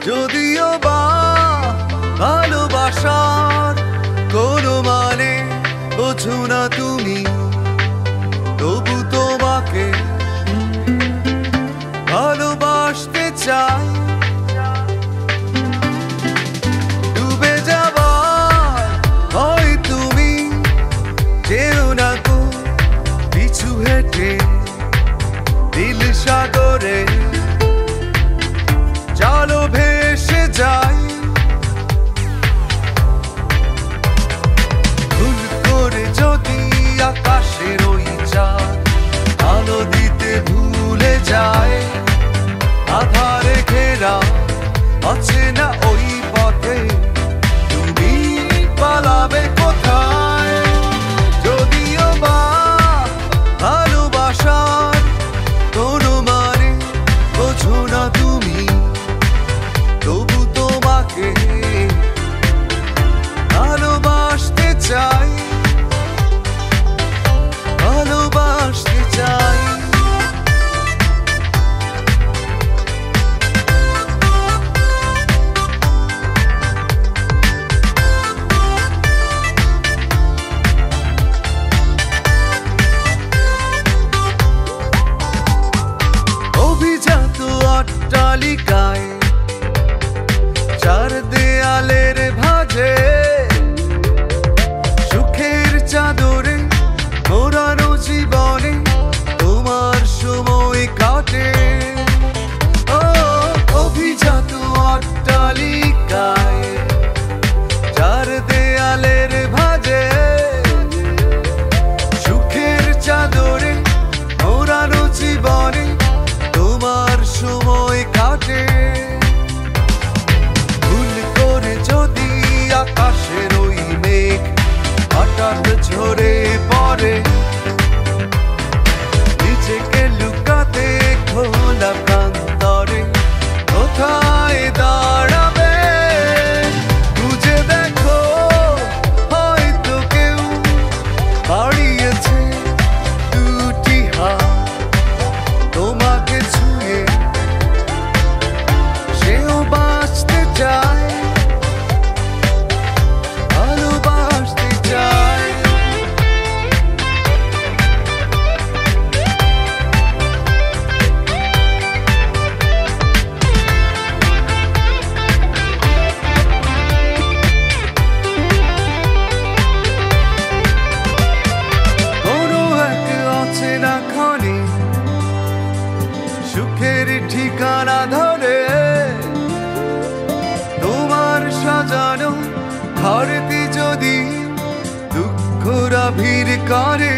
যদিও বা ভালোবাসার কোনো মানে বোঝো না তুমি, তবু তোমাকে ভালোবাসতে চাই। ডুবে যাবার হয় তুমি, যেও না গো পিছু হেঁটে দিল সাগরে, চলো ভেসে যাই। ভুল করে যদি আকাশের ওই চাঁদ আলো দিতে ভুলে যায়, আধারে ঘেরা আছে না ওই পথে, তুমি পালাবে কোথায়? যদিও বা ভালোবাসার কোনো মানে বোঝো না তুমি, তবু তোমাকে ভালোবাসতে চাই, ভালোবাসতে চাই। অভিজাত অট্টালিকায় চার দেয়ালের ভাঁজে, সুখের চাদরে মোড়ানো জীবনে তোমার সময় কাটে। ও অভিজাত অট্টালিকায় চার দেয়ালের ভাঁজে, সুখের চাদরে মোড়ানো জীবনে তোমার সময় কাটে। ভুল করে যদি আকাশের ওই মেঘ হঠাৎ ঝরে পড়ে, নিজেকে লুকাতে খোলা প্রান্তরে কোথায় দাঁড়াবে? খুঁজে দেখো, হয়তো কেউ বাড়িয়েছে দুটি হাত তোমাকে ছুঁয়ে, সেও বাঁচতে চায়, ভালোবাসতে চায়। কোনো এক অচেনা ক্ষণে সুখের ঠিকানা ধরে, তোমার সাজানো ঘরটি যদি দুঃখরা ভিড় করে,